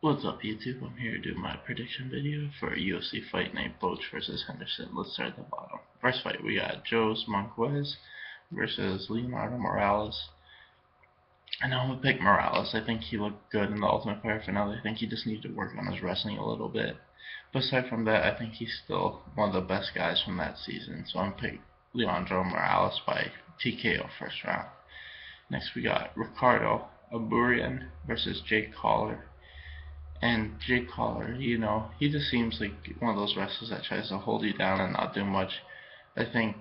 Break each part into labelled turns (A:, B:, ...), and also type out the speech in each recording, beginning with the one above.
A: What's up YouTube? I'm here to do my prediction video for a UFC fight named boetsch versus Henderson. Let's start at the bottom. First fight, we got Jose Marquez versus Leonardo Morales. And I'm gonna pick Morales. I think he looked good in the Ultimate Fighter finale. I think he just needed to work on his wrestling a little bit. But aside from that, I think he's still one of the best guys from that season. So I'm gonna pick Leonardo Morales by TKO first round. Next we got Ricardo Aburian versus Jake Collar. And Jake Collar, he just seems like one of those wrestlers that tries to hold you down and not do much. I think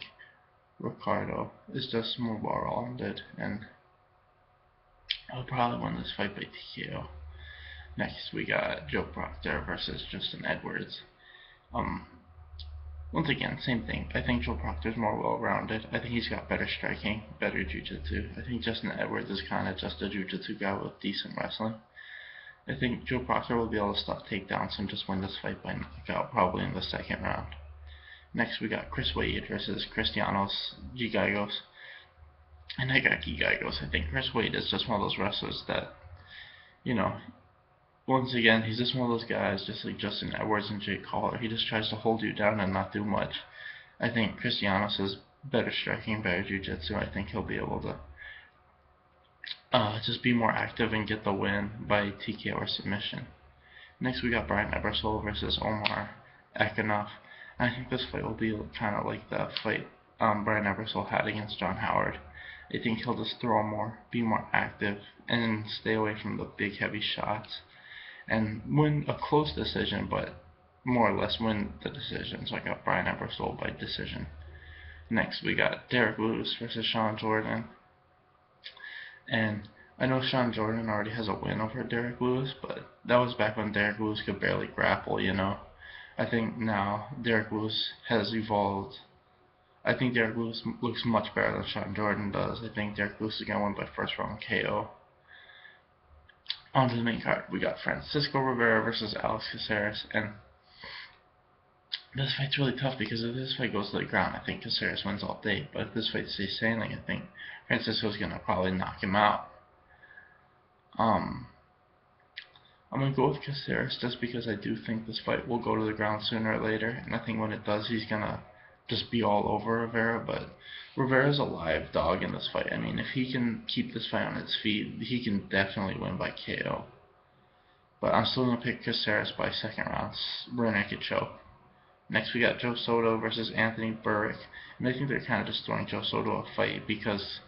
A: Ricardo is just more well-rounded, and I'll probably win this fight by TKO. Next, we got Joe Proctor versus Justin Edwards. Um, Once again, same thing. I think Joe Proctor's more well-rounded. I think he's got better striking, better jiu-jitsu. I think Justin Edwards is kind of just a jiu-jitsu guy with decent wrestling. I think Joe Proctor will be able to stop takedowns and just win this fight by knockout, probably in the second round. Next, we got Chris Wade versus Cristianos Gigagos. And I got Gigagos. I think Chris Wade is just one of those wrestlers that, once again, he's just one of those guys, just like Justin Edwards and Jake Collar. He just tries to hold you down and not do much. I think Cristianos has better striking, better jiu-jitsu. I think he'll be able to just be more active and get the win by TKO or submission. Next, we got Brian Ebersol versus Omar Akinov. I think this fight will be kind of like the fight Brian Ebersol had against John Howard. I think he'll just throw more, be more active, and stay away from the big heavy shots, and win a close decision, but more or less win the decision. So I got Brian Ebersol by decision. Next, we got Derek Lewis versus Sean Jordan. And I know Sean Jordan already has a win over Derek Lewis, but that was back when Derek Lewis could barely grapple. I think now Derek Lewis has evolved. I think Derek Lewis looks much better than Sean Jordan does. I think Derek Lewis is going to win by first round KO. On to the main card, we got Francisco Rivera versus Alex Caceres, and this fight's really tough because if this fight goes to the ground, I think Caceres wins all day. But if this fight stays standing, I think Francisco's gonna probably knock him out. I'm gonna go with Caceres just because I do think this fight will go to the ground sooner or later, and I think when it does, he's gonna just be all over Rivera. But Rivera's a live dog in this fight. I mean, if he can keep this fight on its feet, he can definitely win by KO. But I'm still gonna pick Caceres by second round, rear naked choke. Next, we got Joe Soto versus Anthony Burrick. And I think they're kind of just throwing Joe Soto a fight because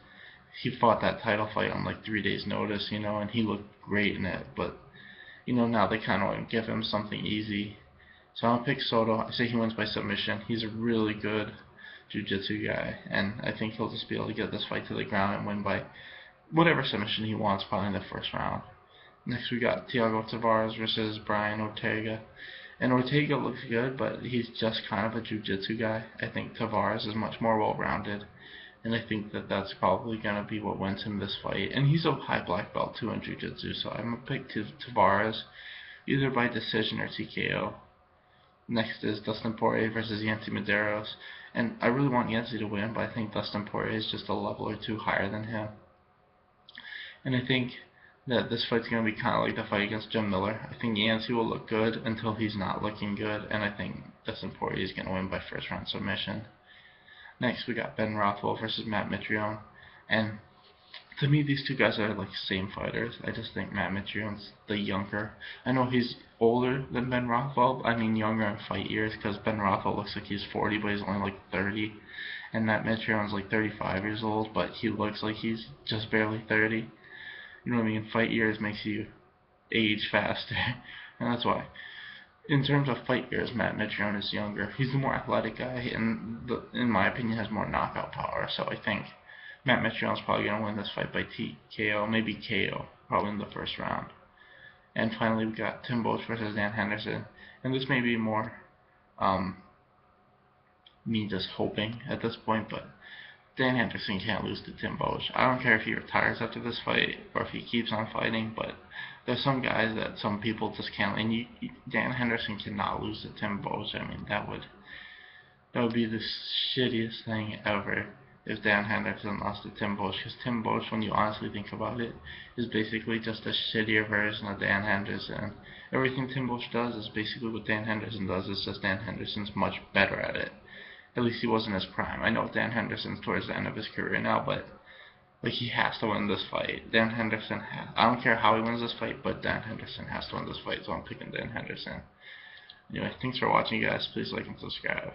A: he fought that title fight on like 3 days notice, and he looked great in it. But, now they kind of want to give him something easy. So I'll pick Soto. I say he wins by submission. He's a really good jiu-jitsu guy. And I think he'll just be able to get this fight to the ground and win by whatever submission he wants, probably in the first round. Next, we got Thiago Tavares versus Brian Ortega. And Ortega looks good, but he's just kind of a jiu-jitsu guy. I think Tavares is much more well-rounded, and I think that that's probably going to be what wins him this fight. And he's a high black belt too in jiu-jitsu, so I'm going to pick Tavares either by decision or TKO. Next is Dustin Poirier versus Yancy Medeiros, and I really want Yancy to win, but I think Dustin Poirier is just a level or two higher than him. And I think that this fight's going to be kind of like the fight against Jim Miller. I think Yancy will look good until he's not looking good, and I think Dustin Poirier is going to win by first round submission. Next, we got Ben Rothwell versus Matt Mitrione, and to me, these two guys are like same fighters. I just think Matt Mitrione's the younger. I know he's older than Ben Rothwell. I mean younger in fight years, because Ben Rothwell looks like he's 40, but he's only like 30, and Matt Mitrione's like 35 years old, but he looks like he's just barely 30. You know what I mean? Fight years makes you age faster, and that's why. In terms of fight years, Matt Mitrione is younger. He's the more athletic guy, and in my opinion, has more knockout power. So I think Matt Mitrione's probably going to win this fight by TKO, maybe KO, probably in the first round. And finally, we got Tim Boetsch versus Dan Henderson, and this may be more me just hoping at this point, but Dan Henderson can't lose to Tim Boetsch. I don't care if he retires after this fight or if he keeps on fighting, but there's some guys that some people just can't. And Dan Henderson cannot lose to Tim Boetsch. I mean, that would be the shittiest thing ever. if Dan Henderson lost to Tim Boetsch, because Tim Boetsch, when you honestly think about it, is basically just a shittier version of Dan Henderson. Everything Tim Boetsch does is basically what Dan Henderson does, it's just Dan Henderson's much better at it. At least he was in his prime. I know Dan Henderson's towards the end of his career now, but like, he has to win this fight. Dan Henderson I don't care how he wins this fight, but Dan Henderson has to win this fight, so I'm picking Dan Henderson. Anyway, thanks for watching, guys. Please like and subscribe.